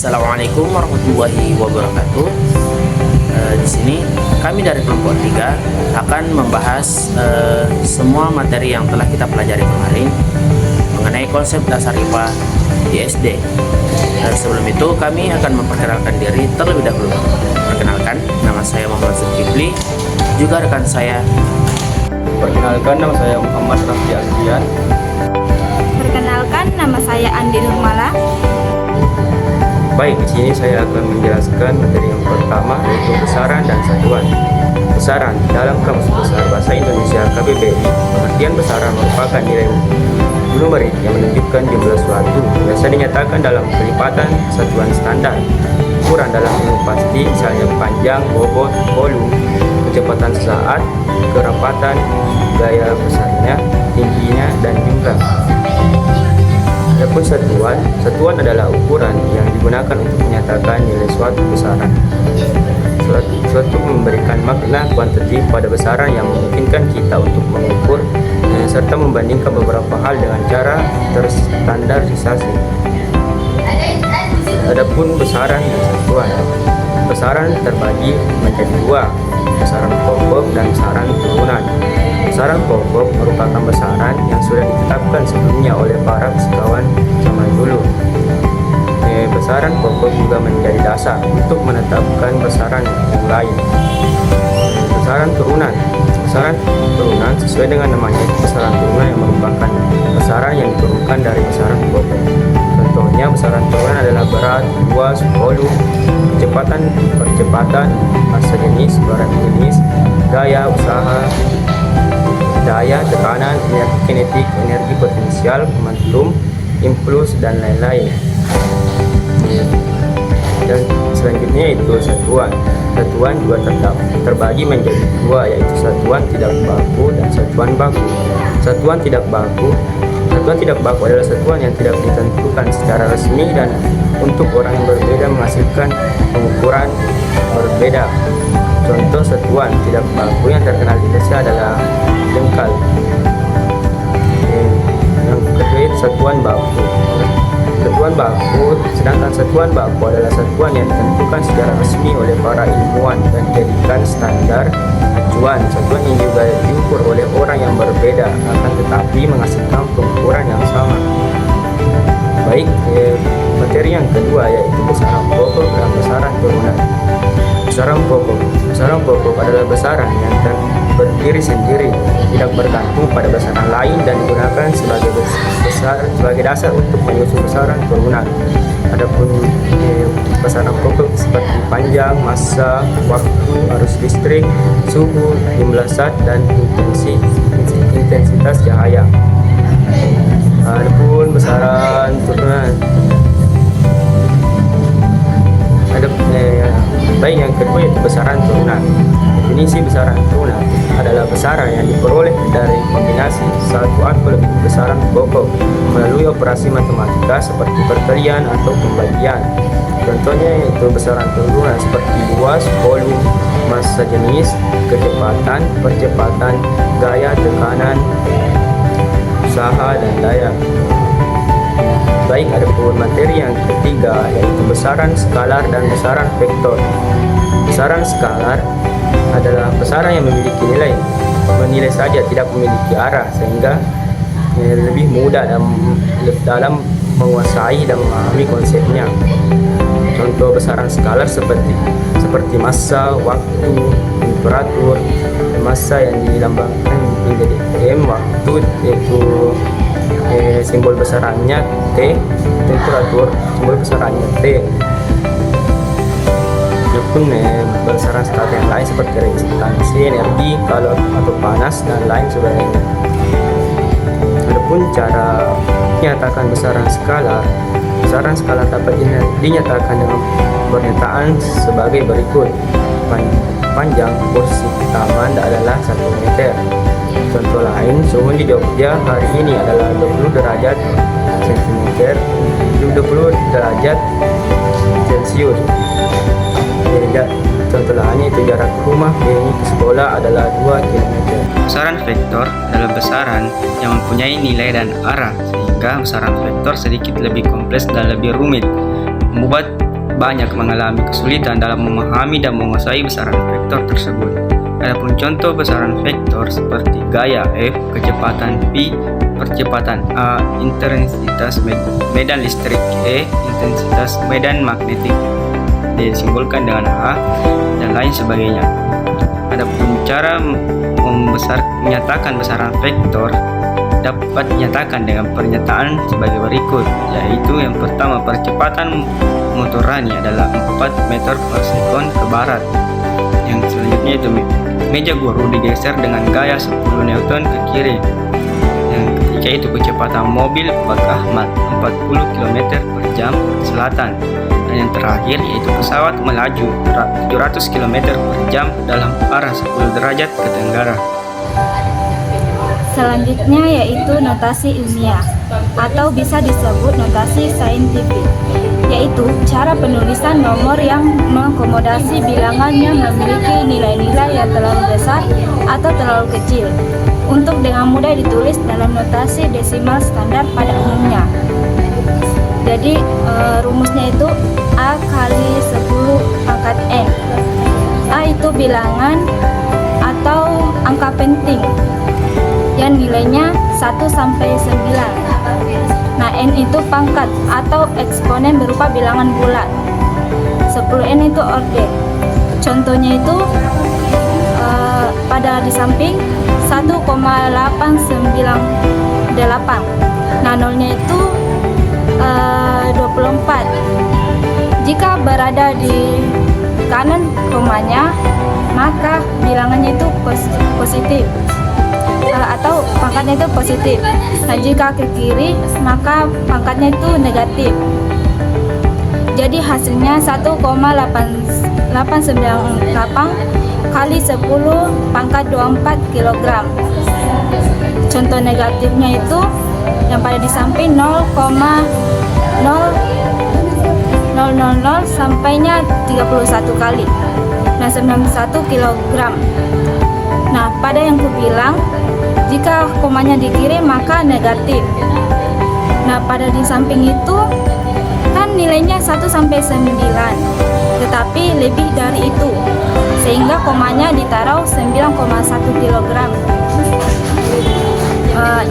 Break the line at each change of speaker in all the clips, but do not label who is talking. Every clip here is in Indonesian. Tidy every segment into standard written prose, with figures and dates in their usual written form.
Assalamualaikum warahmatullahi wabarakatuh. Di sini kami dari kelompok 3 akan membahas semua materi yang telah kita pelajari kemarin mengenai konsep dasar IPA di SD. Sebelum itu kami akan memperkenalkan diri terlebih dahulu. Perkenalkan, nama saya Muhammad Zulkifli, juga rekan saya.
Perkenalkan, nama saya Muhammad Raffi Alfian.
Perkenalkan, nama saya Andi Nurmala.
Baik, di sini saya akan menjelaskan materi yang pertama, yaitu besaran dan satuan. Besaran dalam Kamus Besar Bahasa Indonesia KBBI, pengertian besaran merupakan nilai numerik yang menunjukkan jumlah suatu. Biasa dinyatakan dalam kelipatan satuan standar. Ukuran dalam ilmu pasti, misalnya panjang, bobot, volume, kecepatan sesaat, kerapatan, gaya besarnya, tingginya, dan jumlah. Adapun satuan adalah ukuran yang digunakan untuk menyatakan nilai suatu besaran. Suatu memberikan makna kuantitatif pada besaran yang memungkinkan kita untuk mengukur serta membandingkan beberapa hal dengan cara terstandarisasi. Adapun besaran dan satuan, besaran terbagi menjadi dua, besaran pokok dan besaran turunan. Besaran pokok merupakan besaran yang sudah ditetapkan sebelumnya oleh para fisikawan zaman dulu. Besaran pokok juga menjadi dasar untuk menetapkan besaran yang lain. Besaran turunan sesuai dengan namanya, besaran turunan yang merupakan besaran yang diturunkan dari besaran pokok. Contohnya, besaran turunan adalah berat, luas, volume, percepatan, massa jenis, berat jenis, gaya usaha, daya, tekanan, energi kinetik, energi potensial, momentum, impuls, dan lain-lain. Dan selanjutnya itu satuan. Satuan juga terbagi menjadi dua, yaitu satuan tidak baku dan satuan baku. Satuan tidak baku adalah satuan yang tidak ditentukan secara resmi dan untuk orang yang berbeda menghasilkan pengukuran berbeda. Contoh satuan tidak baku yang terkenal di Indonesia adalah jengkal. Yang kedua, satuan baku. Sedangkan satuan baku adalah satuan yang ditentukan secara resmi oleh para ilmuwan dan dijadikan standar acuan. Satuan ini juga diukur oleh orang yang berbeda, akan tetapi menghasilkan pengukuran yang sama. Baik, materi yang kedua yaitu besaran pokok dan besaran turunan. Besaran pokok adalah besaran yang berdiri sendiri, tidak bergantung pada besaran lain dan digunakan sebagai dasar untuk menyusun besaran turunan. Adapun besaran pokok seperti panjang, massa, waktu, arus listrik, suhu, jumlah zat, dan intensitas cahaya. Adapun besaran turunan, baik, yang kedua yaitu besaran turunan. Definisi besaran turunan adalah besaran yang diperoleh dari kombinasi satu atau lebih besaran pokok melalui operasi matematika seperti perkalian atau pembagian. Contohnya yaitu besaran turunan seperti luas, volume, massa jenis, kecepatan, percepatan, gaya, tekanan, usaha, dan daya. Baik, adapun materi yang ketiga yaitu besaran skalar dan besaran vektor. Besaran skalar adalah besaran yang memiliki menilai saja, tidak memiliki arah, sehingga lebih mudah dalam menguasai dan memahami konsepnya. Contoh besaran skalar seperti massa, waktu, temperatur. Massa yang dilambangkan menjadi M, waktu yaitu simbol besarannya T, temperatur simbol besarannya T. Adapun besaran skalar yang lain seperti resistansi, energi, kalor atau panas, dan lain sebagainya. Adapun cara menyatakan besaran skalar dapat dinyatakan dengan pernyataan sebagai berikut. Panjang kursi taman adalah 1 meter. Contoh lain, suhu di Jogja hari ini adalah 20 derajat cm, 20 derajat Celcius. Contoh lainnya itu jarak rumah Beni ke sekolah adalah 2 km.
Besaran vektor adalah besaran yang mempunyai nilai dan arah, sehingga besaran vektor sedikit lebih kompleks dan lebih rumit. Membuat banyak mengalami kesulitan dalam memahami dan menguasai besaran vektor tersebut. Adapun contoh besaran vektor seperti gaya F, kecepatan V, percepatan A, intensitas medan listrik E, intensitas medan magnetik disimbolkan dengan H, dan lain sebagainya. Adapun cara menyatakan besaran vektor dapat dinyatakan dengan pernyataan sebagai berikut, yaitu yang pertama, percepatan motor Rani adalah 4 meter per sekon ke barat. Yang selanjutnya itu meja guru digeser dengan gaya 10 Newton ke kiri. Yang ketiga itu kecepatan mobil Pak Ahmad 40 km per jam ke selatan. Dan yang terakhir yaitu pesawat melaju 700 km per jam dalam arah 10 derajat ke tenggara.
Selanjutnya yaitu notasi ilmiah atau bisa disebut notasi saintifik, yaitu cara penulisan nomor yang mengakomodasi bilangan yang memiliki nilai-nilai yang terlalu besar atau terlalu kecil untuk dengan mudah ditulis dalam notasi desimal standar pada umumnya. Jadi rumusnya itu A kali 10 pangkat N. A itu bilangan atau angka penting yang nilainya 1 sampai 9. Nah, N itu pangkat atau eksponen berupa bilangan bulat. 10N itu orden. Contohnya itu pada di samping 1,898. Nah, nolnya itu 24. Jika berada di kanan komanya, maka bilangannya itu positif. Atau pangkatnya itu positif. Nah, jika ke kiri maka pangkatnya itu negatif. Jadi hasilnya 1,898 kali 10 pangkat 24 kg. Contoh negatifnya itu yang pada di samping 0,0000 sampainya 31 kali. Nah, 91 kg. Nah, pada yang kubilang jika komanya di kiri maka negatif. Nah, pada di samping itu kan nilainya 1 sampai 9, tetapi lebih dari itu, sehingga komanya ditaruh 9,1 kg.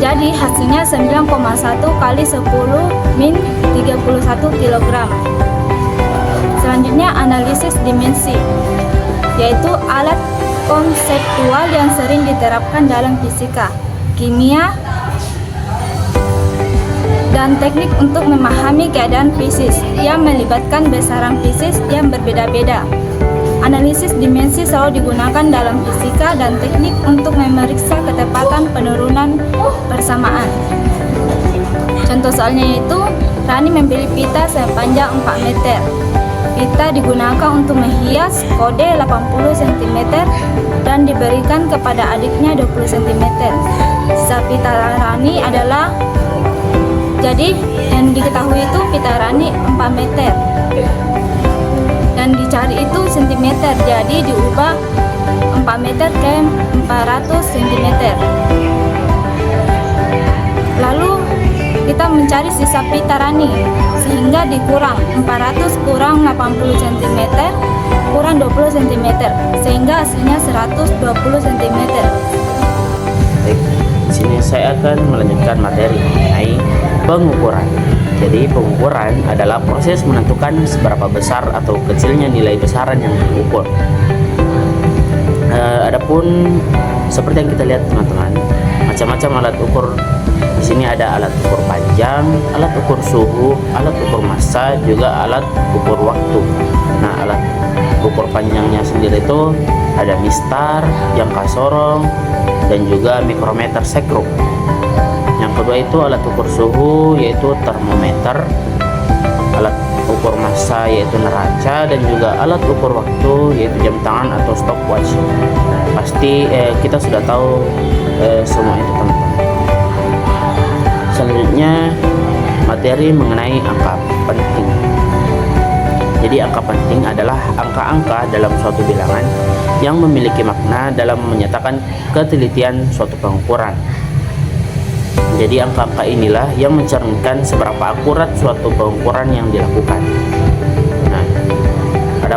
Jadi hasilnya 9,1 kali 10 min 31 kg. Selanjutnya analisis dimensi, yaitu alat konseptual yang sering diterapkan dalam fisika, kimia, dan teknik untuk memahami keadaan fisis yang melibatkan besaran fisis yang berbeda-beda. Analisis dimensi selalu digunakan dalam fisika dan teknik untuk memeriksa ketepatan penurunan persamaan. Contoh soalnya itu, Rani membeli pita sepanjang 4 meter. Pita digunakan untuk menghias kode 80 cm dan diberikan kepada adiknya 20 cm. Sisa pita Rani adalah, jadi yang diketahui itu pita Rani 4 meter dan dicari itu cm, jadi diubah 4 meter ke 400 cm. Lalu kita mencari sisa pita Rani, sehingga dikurang 400 kurang 80 cm kurang 20 cm, sehingga hasilnya 120 cm.
Baik, di sini saya akan melanjutkan materi mengenai pengukuran. Jadi pengukuran adalah proses menentukan seberapa besar atau kecilnya nilai besaran yang diukur. Adapun seperti yang kita lihat teman-teman, macam-macam alat ukur. Di sini ada alat ukur panjang, alat ukur suhu, alat ukur massa, juga alat ukur waktu. Nah, alat ukur panjangnya sendiri itu ada mistar, jangka sorong, dan juga mikrometer sekrup. Yang kedua itu alat ukur suhu, yaitu termometer, alat ukur massa yaitu neraca, dan juga alat ukur waktu yaitu jam tangan atau stopwatch. Pasti kita sudah tahu semua itu teman-teman. Selanjutnya materi mengenai angka penting. Jadi angka penting adalah angka-angka dalam suatu bilangan yang memiliki makna dalam menyatakan ketelitian suatu pengukuran. Jadi angka-angka inilah yang mencerminkan seberapa akurat suatu pengukuran yang dilakukan. Nah,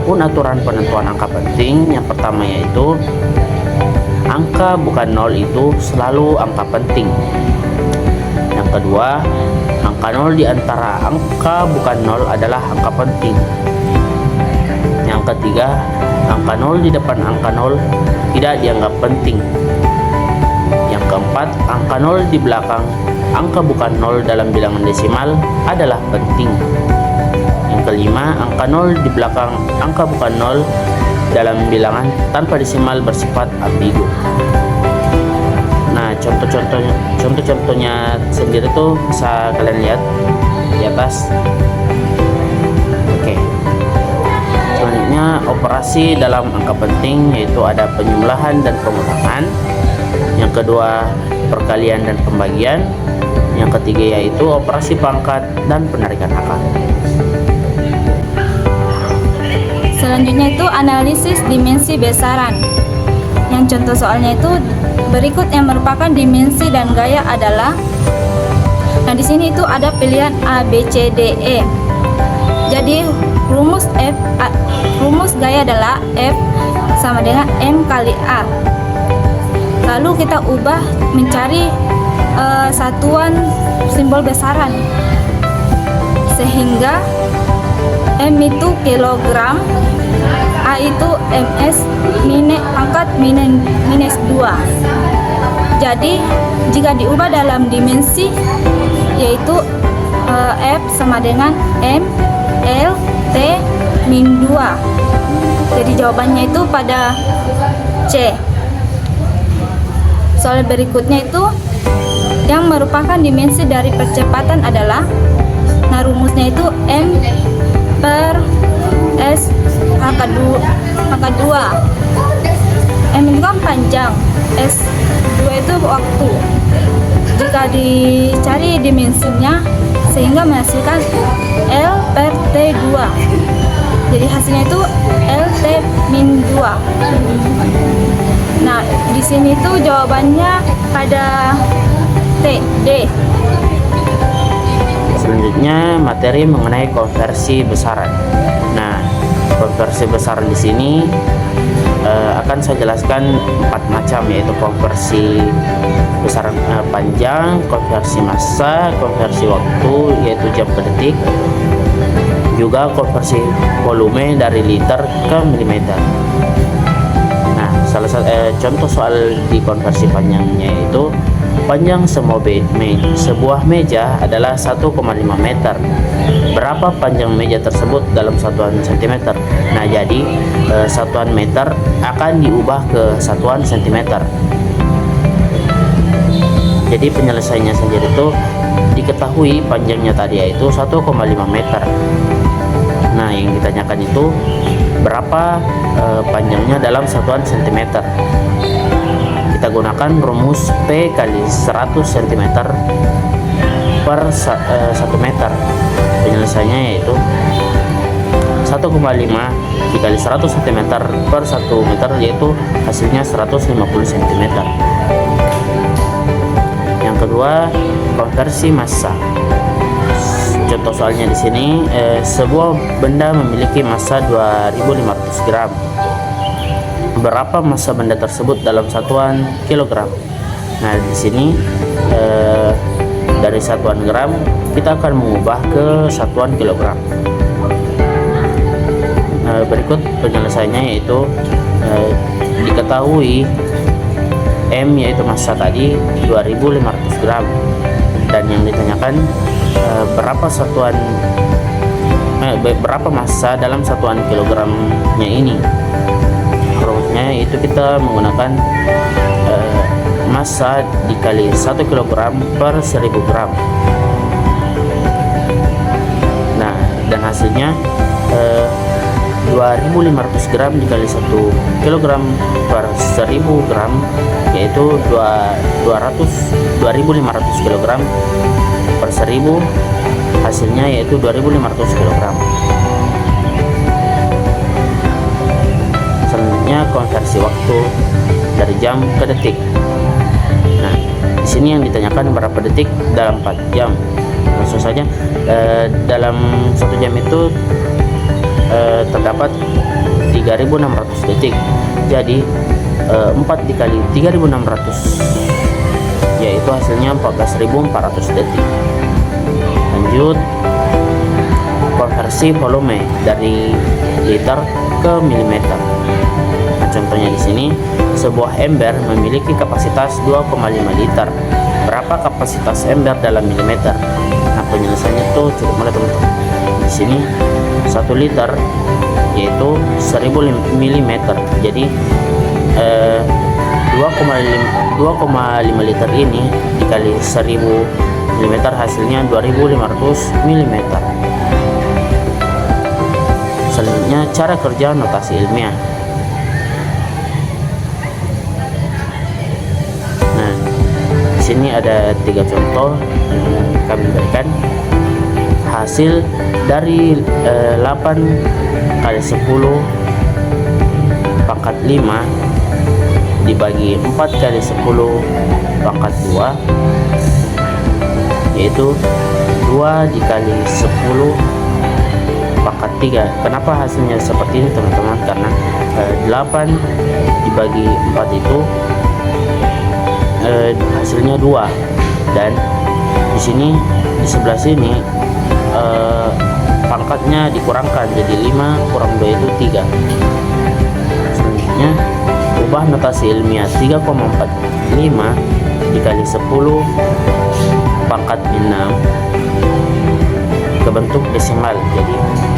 Adapun aturan penentuan angka penting yang pertama yaitu angka bukan 0 itu selalu angka penting. Yang kedua, angka 0 di antara angka bukan 0 adalah angka penting. Yang ketiga, angka 0 di depan angka 0 tidak dianggap penting. Yang keempat, angka 0 di belakang angka bukan 0 dalam bilangan desimal adalah penting. Yang kelima, angka 0 di belakang angka bukan 0 dalam bilangan tanpa desimal bersifat ambigu. Nah, contoh-contohnya sendiri tuh bisa kalian lihat di atas. Oke. Selanjutnya, operasi dalam angka penting yaitu ada penjumlahan dan pengurangan. Yang kedua, perkalian dan pembagian. Yang ketiga yaitu operasi pangkat dan penarikan akar.
Selanjutnya itu analisis dimensi besaran. Yang contoh soalnya itu berikut yang merupakan dimensi dan gaya adalah. Nah, di sini itu ada pilihan A, B, C, D, E. Jadi rumus gaya adalah F sama dengan M kali A. Lalu kita ubah mencari satuan simbol besaran, sehingga M itu kilogram, A itu ms pangkat minus 2. Jadi jika diubah dalam dimensi yaitu F sama dengan M L T min 2. Jadi jawabannya itu pada C. Soal berikutnya itu yang merupakan dimensi dari percepatan adalah, nah rumusnya itu M per S pangkat 2. M itu kan panjang, S2 itu waktu. Jika dicari dimensinya sehingga menghasilkan L per T2. Jadi hasilnya itu LT min 2. Nah, di sini tuh jawabannya pada D.
Selanjutnya materi mengenai konversi besaran. Nah, konversi besaran di sini akan saya jelaskan 4 macam, yaitu konversi besaran panjang, konversi massa, konversi waktu yaitu jam ke detik, juga konversi volume dari liter ke milimeter. Nah, salah satu contoh soal di konversi panjangnya itu panjang sebuah meja adalah 1,5 meter. Berapa panjang meja tersebut dalam satuan cm? Nah, jadi satuan meter akan diubah ke satuan cm. Jadi penyelesaiannya sendiri itu diketahui panjangnya tadi yaitu 1,5 meter. Nah, yang ditanyakan itu berapa panjangnya dalam satuan cm. Kita gunakan rumus P kali 100 cm per 1 meter. Penyelesaiannya yaitu 1,5 dikali 100 cm per 1 meter, yaitu hasilnya 150 cm. Yang kedua, konversi massa. Contoh soalnya di sini, sebuah benda memiliki massa 2500 gram. Berapa massa benda tersebut dalam satuan kilogram? Nah, di sini dari satuan gram kita akan mengubah ke satuan kilogram. Berikut penyelesaiannya yaitu diketahui M yaitu massa tadi 2500 gram, dan yang ditanyakan berapa massa dalam satuan kilogramnya ini. Rumusnya itu kita menggunakan massa dikali 1 kg per 1000 gram. Nah, dan hasilnya 2500 gram dikali 1 kg per 1000 gram yaitu 2500 kg per 1000, hasilnya yaitu 2500 kg. Selanjutnya konversi waktu dari jam ke detik. Nah, di sini yang ditanyakan berapa detik dalam 4 jam. Maksud saja dalam 1 jam itu terdapat 3600 detik. Jadi 4 dikali 3600 yaitu hasilnya 14400 detik. Lanjut, konversi volume dari liter ke milimeter. Nah, contohnya di sini, sebuah ember memiliki kapasitas 2,5 liter. Berapa kapasitas ember dalam milimeter? Nah, penyelesaiannya itu cukup mudah teman-teman. Di sini 1 liter yaitu 1000 mm. Jadi 2,5 liter ini dikali 1000 mm hasilnya 2500 mm. Selanjutnya, cara kerja notasi ilmiah. Nah, di sini ada 3 contoh yang kami berikan. Hasil dari 8 kali 10 pangkat 5 dibagi 4 kali 10 pangkat 2 yaitu 2 dikali 10 pangkat 3. Kenapa hasilnya seperti ini teman-teman? Karena 8 dibagi 4 itu hasilnya 2, dan di sini di sebelah sini pangkatnya dikurangkan jadi 5 kurang 2 itu 3. Selanjutnya, ubah notasi ilmiah 3,45 dikali 10 pangkat 6 ke bentuk desimal. Jadi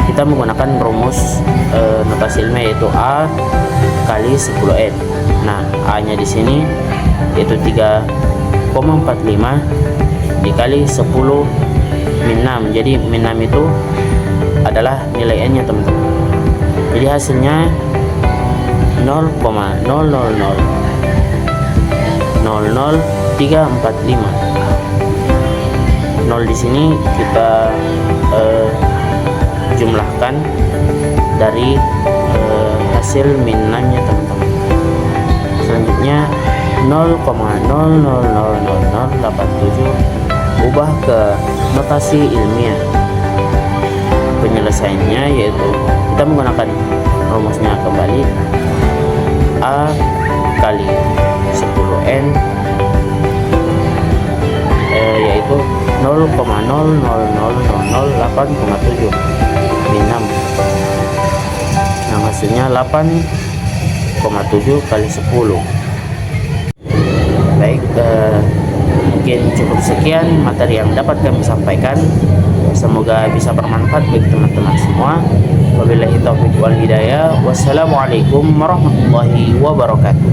kita menggunakan rumus notasi ilmiah yaitu A kali 10N. Nah, A nya di sini yaitu 3,45 dikali 10 min 6. Jadi min 6 itu adalah nilai N nya teman-teman. Jadi hasilnya 0,00000345. 0 di sini kita jumlahkan dari hasil min 6 nya teman-teman. Selanjutnya 0,000087 ubah ke notasi ilmiah. Penyelesaiannya yaitu kita menggunakan rumusnya kembali, A kali 10N yaitu 0,000008,7 min 6. Nah, hasilnya 8,7 kali 10. Baik, mungkin cukup sekian materi yang dapat kami sampaikan. Semoga bisa bermanfaat bagi teman-teman semua. Wabillahi taufiq wal hidayah. Wassalamualaikum warahmatullahi wabarakatuh.